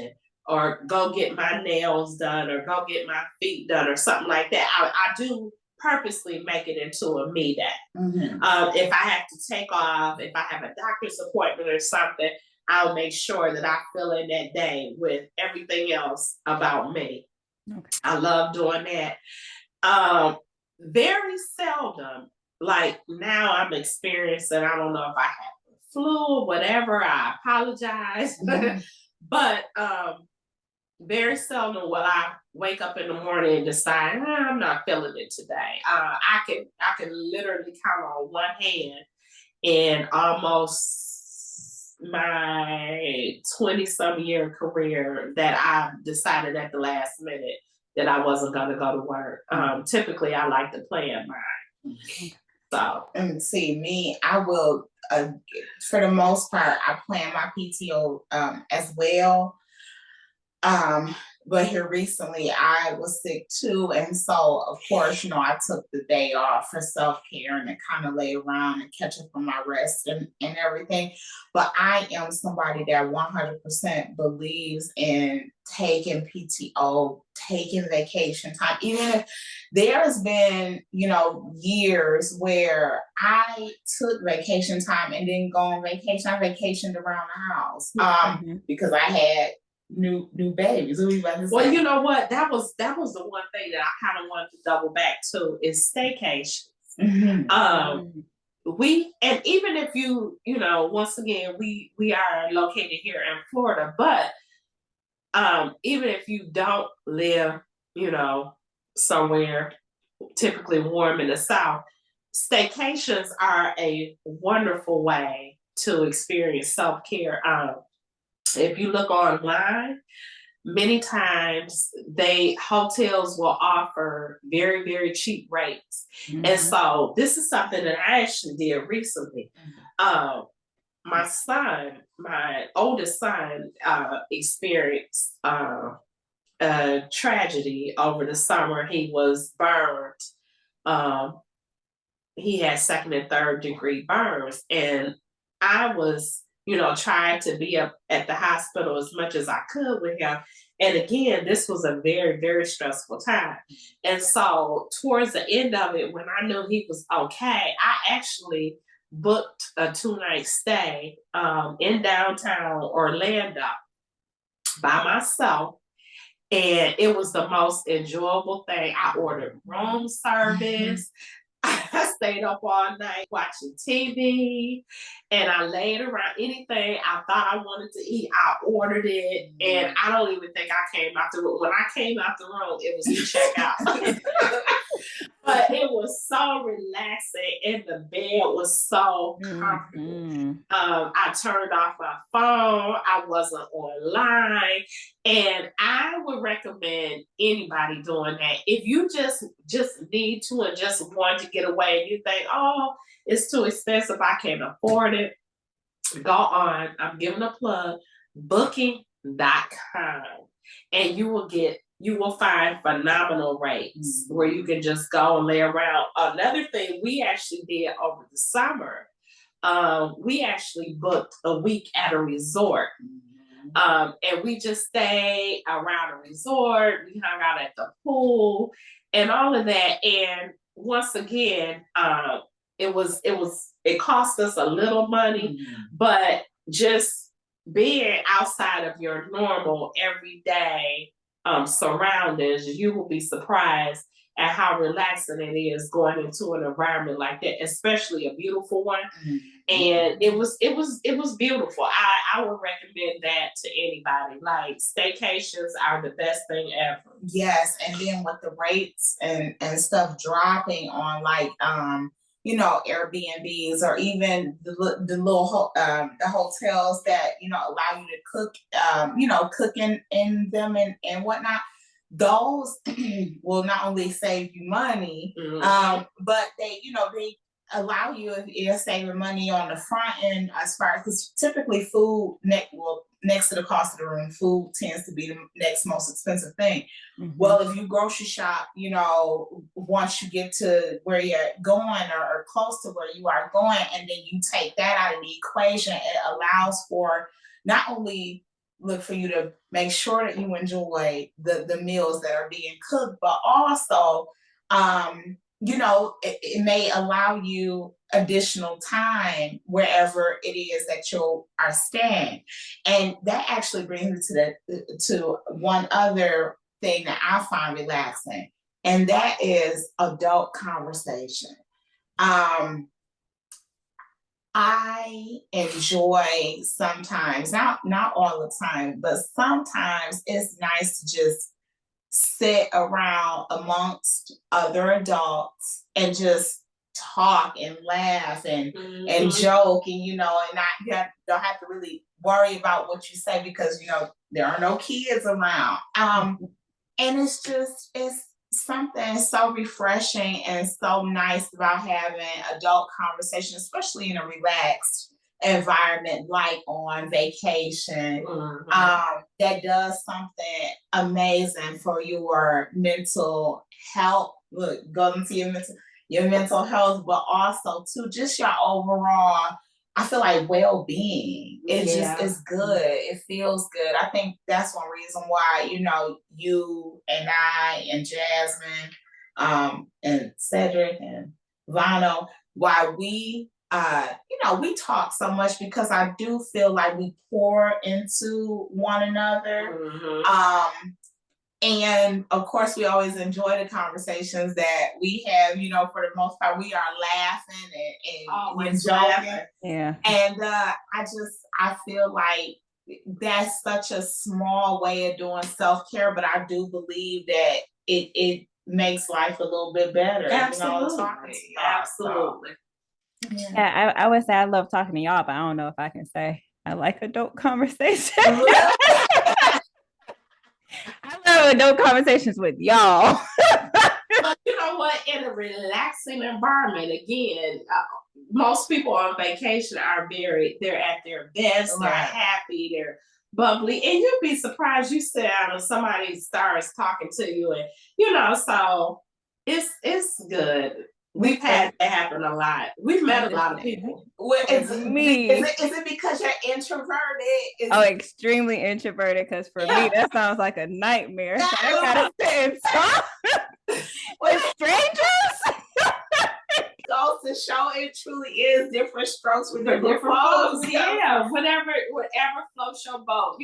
or go get my nails done, or go get my feet done, or something like that. I do purposely make it into a me day. If I have to take off, if I have a doctor's appointment or something, I'll make sure that I fill in that day with everything else about me. Okay. I love doing that. Very seldom, like now I'm experiencing, I don't know if I have the flu or whatever, I apologize. But very seldom will I wake up in the morning and decide, I'm not feeling it today. I can literally count on one hand in almost my 20-some year career that I decided at the last minute that I wasn't going to go to work. Typically, I like to plan mine. So, and see me, I will, for the most part, I plan my PTO as well. But here recently I was sick too. And so of course, I took the day off for self-care and to kind of lay around and catch up on my rest and everything. But I am somebody that 100% believes in taking PTO, taking vacation time. Even if there's been, years where I took vacation time and didn't go on vacation. I vacationed around the house because I had new babies. Well, you know what? That was the one thing that I kind of wanted to double back to is staycations. We, and even if you once again, we are located here in Florida, but even if you don't live, somewhere typically warm in the South, staycations are a wonderful way to experience self-care. If you look online, many times hotels will offer very, very cheap rates. And so this is something that I actually did recently. My oldest son, experienced a tragedy over the summer. He was burned. He had 2nd and 3rd degree burns, and I was trying to be up at the hospital as much as I could with him. And again, this was a very, very stressful time. And so towards the end of it, when I knew he was okay, I actually booked a 2-night stay in downtown Orlando by myself. And it was the most enjoyable thing. I ordered room service. I stayed up all night watching TV, and I laid around. Anything I thought I wanted to eat, I ordered it, and I don't even think I came out the room. When I came out the room, it was to check out. But it was so relaxing, and the bed was so comfortable. I turned off my phone. I wasn't online, and I would recommend anybody doing that. If you just need to and just want to get away, and you think, oh, it's too expensive, I can't afford it, go on. I'm giving a plug, booking.com, and you will find phenomenal rates where you can just go and lay around. Another thing we actually did over the summer, we actually booked a week at a resort. And we just stayed around a resort. We hung out at the pool and all of that. And once again, it cost us a little money, but just being outside of your normal everyday surroundings, you will be surprised and how relaxing it is going into an environment like that, especially a beautiful one. And it was beautiful. I would recommend that to anybody. Like, staycations are the best thing ever. Yes, and then with the rates and stuff dropping on, like, Airbnbs, or even the little the hotels that allow you to cook, cook in them and whatnot. Those will not only save you money, but they allow you, if you're saving money on the front end, as far as, because typically food next to the cost of the room, food tends to be the next most expensive thing. Well, if you grocery shop, once you get to where you're going, or close to where you are going, and then you take that out of the equation, it allows for not only for you to make sure that you enjoy the meals that are being cooked, but also, it may allow you additional time wherever it is that you are staying. And that actually brings me to one other thing that I find relaxing, and that is adult conversation. I enjoy sometimes, not all the time, but sometimes it's nice to just sit around amongst other adults and just talk and laugh and joke, and and not, you don't have to really worry about what you say, because there are no kids around. And it's something so refreshing and so nice about having adult conversation, especially in a relaxed environment, like on vacation. That does something amazing for your mental health. Look, go into your mental health, but also too just your overall, I feel like, well-being. It just is good. It feels good. I think that's one reason why, you and I and Jasmine, and Cedric and Vano, why we we talk so much, because I do feel like we pour into one another. And of course, we always enjoy the conversations that we have. For the most part, we are laughing and joking. Yeah. And I feel like that's such a small way of doing self-care, but I do believe that it makes life a little bit better. Absolutely. Absolutely. So, yeah, I would say I love talking to y'all, but I don't know if I can say I like adult conversation. I love adult conversations with y'all. But you know what? In a relaxing environment, again, most people on vacation they're at their best, they're happy, they're bubbly, and you'd be surprised. You sit down and somebody starts talking to you, and so it's good. We've had that happen a lot. We've met a lot of people. Well, is it because you're introverted? Extremely introverted, because for me, that sounds like a nightmare. So I gotta sit and talk with strangers. Goes to show it truly is different strokes with different folks. Yeah, whatever floats your boat.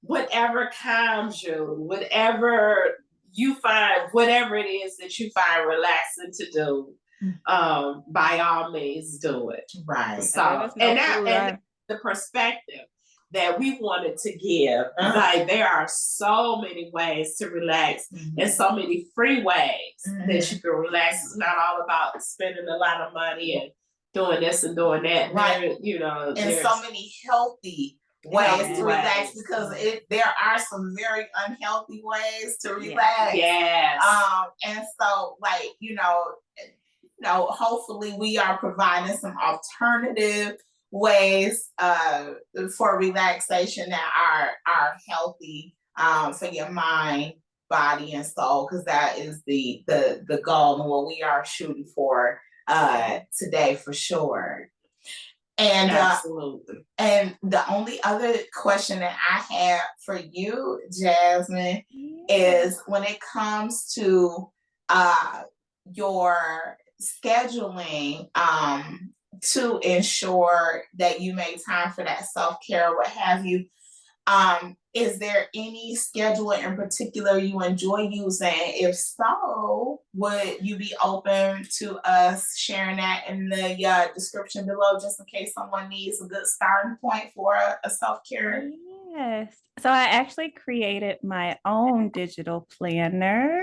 Whatever calms you, whatever you find, whatever it is that you find relaxing to do, by all means do it. Right. So, and the perspective that we wanted to give, like, there are so many ways to relax, and so many free ways that you can relax. It's not all about spending a lot of money and doing this and doing that. Right. And so many healthy ways to relax, because there are some very unhealthy ways to relax. Yes. And so, like, hopefully we are providing some alternative ways for relaxation that are healthy for your mind, body, and soul, because that is the goal and what we are shooting for today, for sure. And absolutely. And the only other question that I have for you, Jasmine, is when it comes to your scheduling, to ensure that you make time for that self-care, what have you. Is there any schedule in particular you enjoy using? If so, would you be open to us sharing that in the description below, just in case someone needs a good starting point for a self-care? Yes. So I actually created my own digital planner.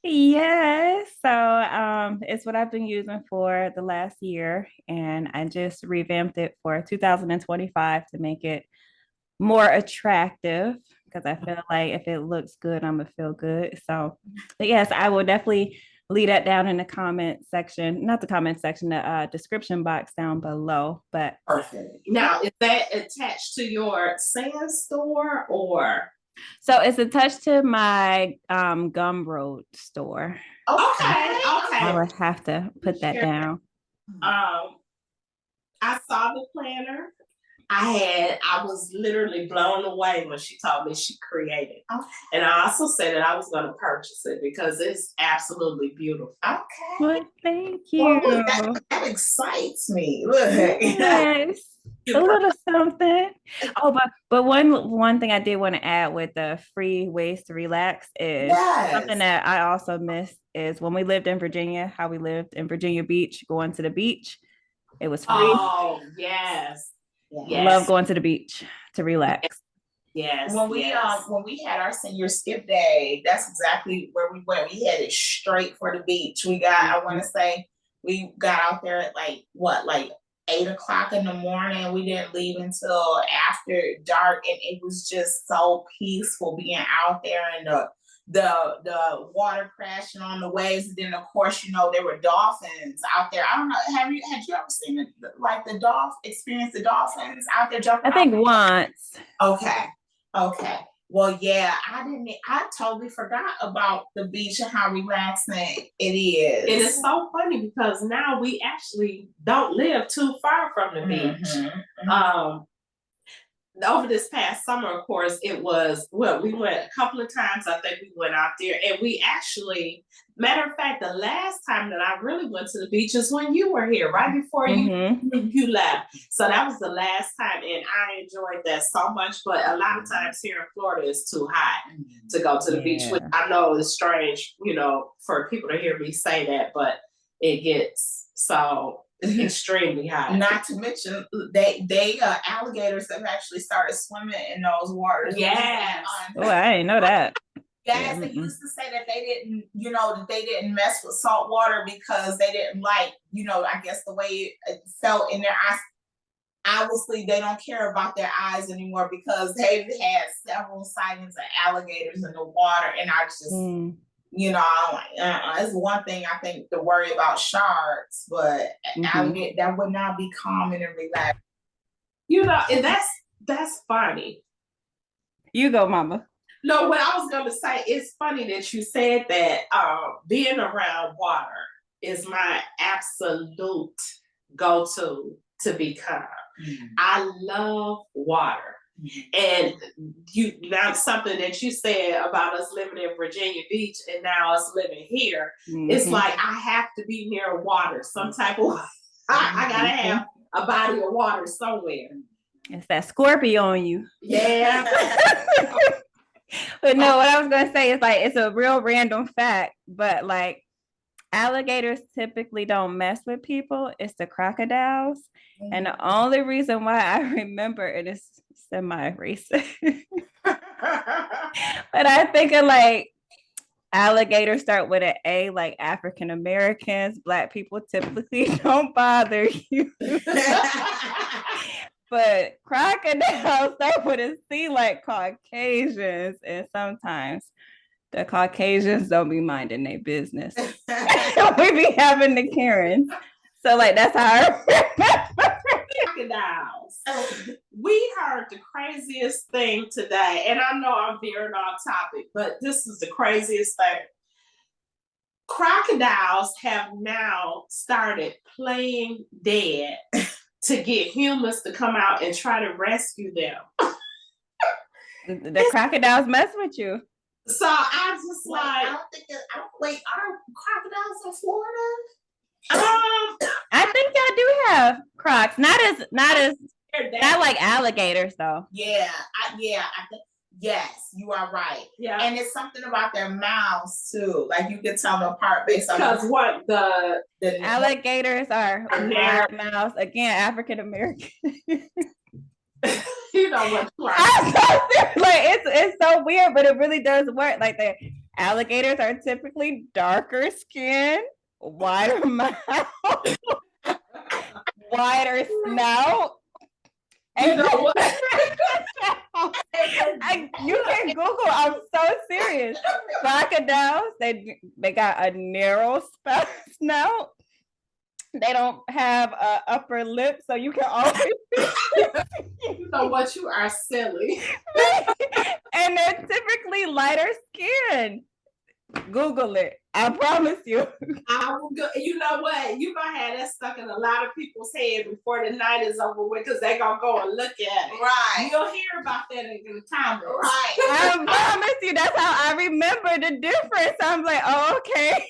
Yes. So it's what I've been using for the last year, and I just revamped it for 2025 to make it more attractive because I feel like if it looks good, I'm gonna feel good. So yes, I will definitely leave that down in the comment section, not the comment section, the description box down below. But Perfect. Now, is that attached to your sand store or? so it's attached to my Gumroad store. Okay. I would have to put that down. I saw the planner. I was literally blown away when she told me she created. Okay. And I also said that I was going to purchase it because it's absolutely beautiful. Okay. Well, thank you. Well, look, that excites me. Look. Yes. A little something. Oh, but one thing I did want to add with the free ways to relax is something that I also miss is when we lived in Virginia, how we lived in Virginia Beach, going to the beach. It was free. Oh, yes. Love going to the beach to relax. Yes. When we had our senior skip day, that's exactly where we went. We headed straight for the beach. We got, I want to say, we got out there at like 8 o'clock in the morning. We didn't leave until after dark, and it was just so peaceful being out there and the water crashing on the waves. And then of course, there were dolphins out there. I don't know, had you ever seen experience the dolphins out there jumping? I think once. Okay. Well, yeah, I totally forgot about the beach and how relaxing it is. It is so funny because now we actually don't live too far from the beach. Mm-hmm. Over this past summer, of course, we went a couple of times. I think we went out there, and we actually, matter of fact, the last time that I really went to the beach is when you were here, right before you left. So that was the last time, and I enjoyed that so much. But a lot of times here in Florida, it's too hot to go to the beach, which I know is strange, for people to hear me say that, but it gets so extremely hot. Not to mention, they alligators have actually started swimming in those waters. Yes. Oh, I didn't know that. Yes, they used to say that they didn't, that they didn't mess with salt water because they didn't like, I guess the way it felt in their eyes. Obviously, they don't care about their eyes anymore because they've had several sightings of alligators in the water, and I just. I'm like, it's one thing I think to worry about sharks, but alligator, that would not be calming and relaxing. And that's funny. You go, Mama. No, what I was going to say, it's funny that you said that being around water is my absolute go-to to be calm. I love water. And now something that you said about us living in Virginia Beach and now us living here, it's like I have to be near water, some type of I gotta have a body of water somewhere. It's that Scorpio on you. Yeah. But no, what I was gonna say is it's a real random fact, but alligators typically don't mess with people. It's the crocodiles. And the only reason why I remember it is semi-racist. But I think of alligators start with an A, like African Americans. Black people typically don't bother you. But crocodiles start with a C, like Caucasians. And sometimes the Caucasians don't be minding their business. We be having the Karens. So that's how I remember. Crocodiles. We heard the craziest thing today, and I know I'm veering off topic, but this is the craziest thing. Crocodiles have now started playing dead to get humans to come out and try to rescue them. The crocodiles mess with you. So I just are crocodiles in Florida? I think y'all do have crocs, not as Not like alligators though. Yeah, I think yes, you are right. Yeah, and it's something about their mouths too. Like you can tell them apart based on because what the alligators are wide mouths. Again, African American. you know what you are. Like it's so weird, but it really does work. Like the alligators are typically darker skin, wider mouth, wider snout. You know what? You can Google. I'm so serious. Crocodiles, they got a narrow snout. They don't have a upper lip, so you can always. You know what? You are silly. And they're typically lighter skin. Google it. I promise you. I will go. You know what? You gonna have that stuck in a lot of people's head before the night is over with, because they gonna go and look at it. Right. You'll hear about that in the comments. Right. I promise you. That's how I remember the difference. I'm like, oh, okay.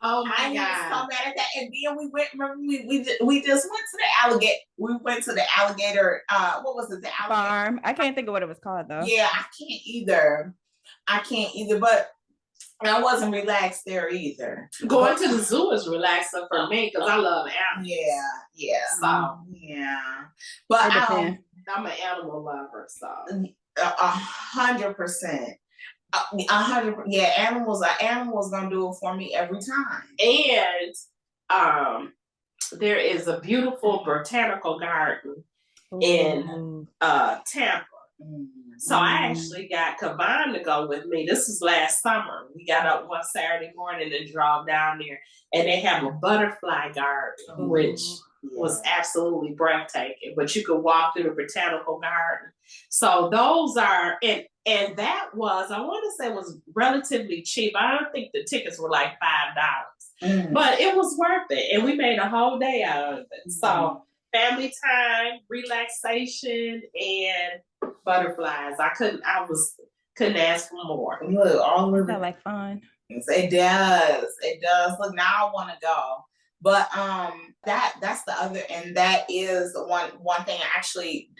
Oh my I God. so mad at that. And then we went. Remember, we just went to the alligator. We went to the alligator. What was it? The alligator farm. I can't think of what it was called though. Yeah, I can't either. But I wasn't relaxed there either. Going to the zoo is relaxing for me because I love animals. Yeah. So yeah. But I'm an animal lover, so 100%. 100. Yeah, animals gonna do it for me every time. And there is a beautiful botanical garden in Tampa. So I actually got Kavan to go with me. This was last summer. We got up one Saturday morning and drove down there, and they have a butterfly garden, which was absolutely breathtaking. But you could walk through the botanical garden. So those are and that was, I want to say, was relatively cheap. I don't think the tickets were like $5, but it was worth it, and we made a whole day out of it. So family time, relaxation, and butterflies. I couldn't ask for more. Look, all of it like fun. It does. Look, now I want to go. But that's the other, and that is one thing actually.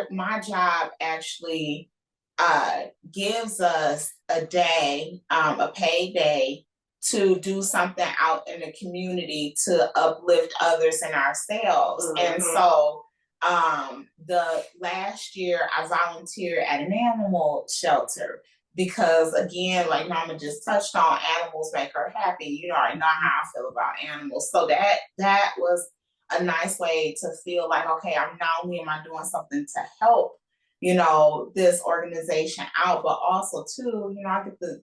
My job actually gives us a day, a paid day, to do something out in the community to uplift others and ourselves. And so the last year I volunteered at an animal shelter because, again, like Mama just touched on, animals make her happy. You already know how I feel about animals. So that was a nice way to feel like, okay, I'm not only am I doing something to help, this organization out, but also too, I get to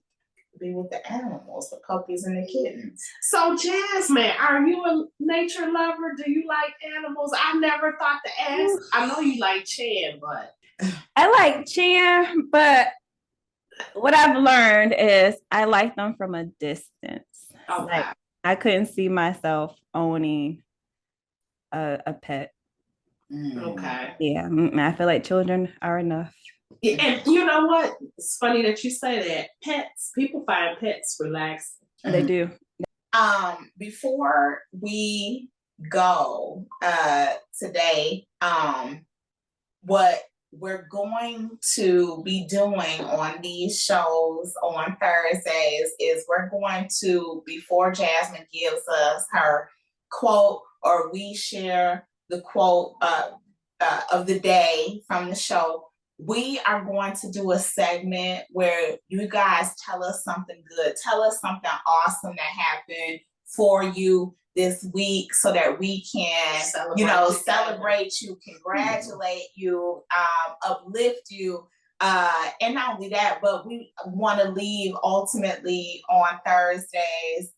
be with the animals, the puppies and the kittens. So Jasmine, are you a nature lover? Do you like animals? I never thought to ask. I know you like Chan, but I like Chan, but what I've learned is I like them from a distance. Okay. Like I couldn't see myself owning a pet. Okay. Yeah, I feel like children are enough. Yeah, and you know what? It's funny that you say that. People find pets relaxing. They do. Before we go today, what we're going to be doing on these shows on Thursdays is we're going to, before Jasmine gives us her quote, or we share the quote of the day from the show, we are going to do a segment where you guys tell us something good, tell us something awesome that happened for you this week so that we can, celebrate you, congratulate you, uplift you. And not only that, but we want to leave ultimately on Thursdays,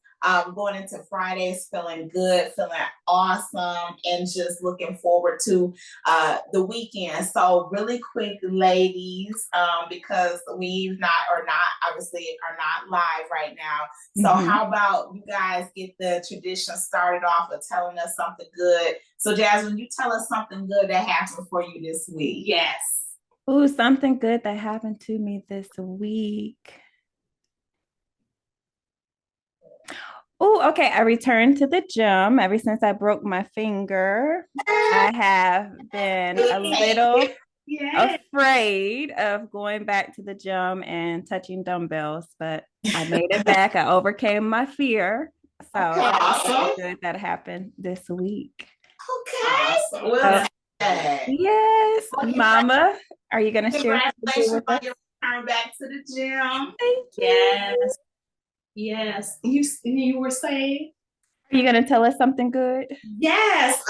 going into Fridays feeling good, feeling awesome, and just looking forward to the weekend. So really quick, ladies, because we obviously are not live right now. So how about you guys get the tradition started off of telling us something good. So Jasmine, you tell us something good that happened for you this week. Yes. Ooh, something good that happened to me this week. Oh, okay. I returned to the gym ever since I broke my finger. I have been a little Yeah. afraid of going back to the gym and touching dumbbells, but I made it back. I overcame my fear. So Okay. that was Awesome. good that happened this week. Okay. Awesome. Well, So, good. yes, Well, Mama, are you going to share something good congratulations with on us? your return back to the gym. Thank you. Yes. Yes. You were saying? Are you going to tell us something good? Yes.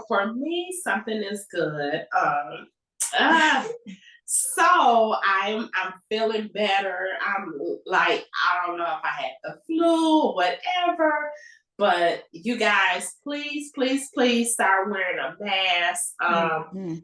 For me, something is good. Uh, so I'm feeling better. I'm like, I don't know if I had the flu or whatever, but you guys, please, please, please start wearing a mask. Mhm.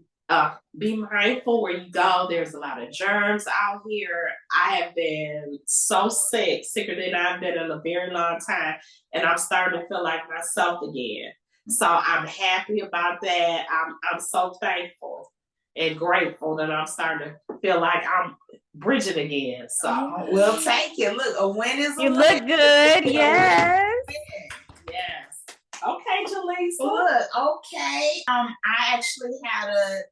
Be mindful where you go. There's a lot of germs out here. I have been so sick, sicker than I've been in a very long time, and I'm starting to feel like myself again. So I'm happy about that. I'm so thankful and grateful that I'm starting to feel like I'm Bridget again. So We'll take it. Look, a win is a You win. look good. Yes. yes. Okay, Jaleesa. Look, okay. I actually had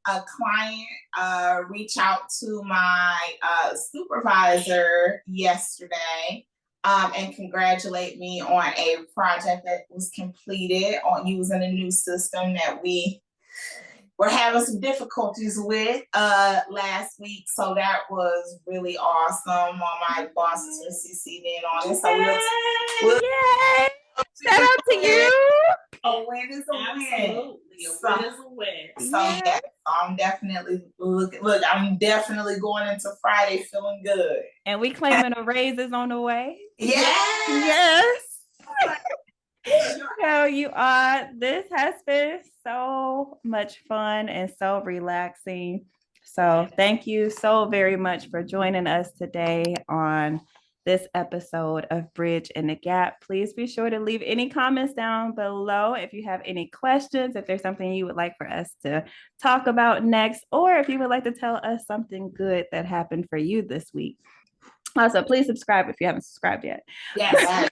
a client reach out to my supervisor yesterday and congratulate me on a project that was completed on using a new system that we were having some difficulties with last week. So that was really awesome. All my bosses were CC'd in on it. So we'll Yay. Shout out to you. a win is a win. Absolutely. A win is a win. So Yes. yeah, I'm definitely look. I'm definitely going into Friday feeling good. And we claiming a raise is on the way. Yes. Yes. So you are. This has been so much fun and so relaxing. So thank you so very much for joining us today on this episode of Bridge and the Gap. Please be sure to leave any comments down below if you have any questions, if there's something you would like for us to talk about next, or if you would like to tell us something good that happened for you this week. Also, please subscribe if you haven't subscribed yet. Yes.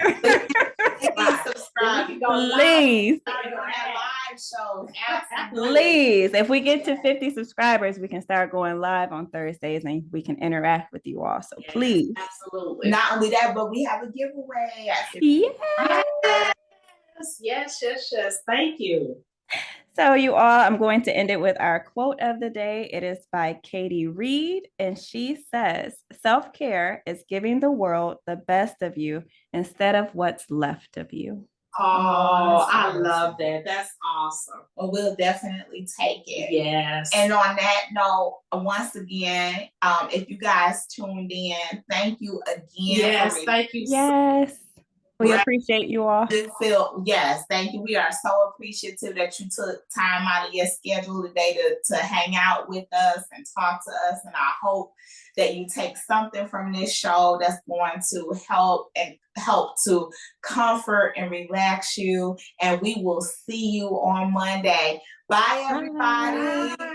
Please subscribe. Please. Live shows. Absolutely. Please, if we get to 50 subscribers, we can start going live on Thursdays and we can interact with you all. So please. Absolutely. Not only that, but we have a giveaway. Yes. Thank you. So, you all, I'm going to end it with our quote of the day. It is by Katie Reed, and she says, "Self-care is giving the world the best of you instead of what's left of you." Oh, I love that. That's awesome. Well, we'll definitely take it. Yes. And on that note, once again, if you guys tuned in, thank you again. Yes, thank you. Yes. We appreciate you all. Yes, thank you. We are so appreciative that you took time out of your schedule today to hang out with us and talk to us. And I hope that you take something from this show that's going to help to comfort and relax you. And we will see you on Monday. Bye, everybody. Bye.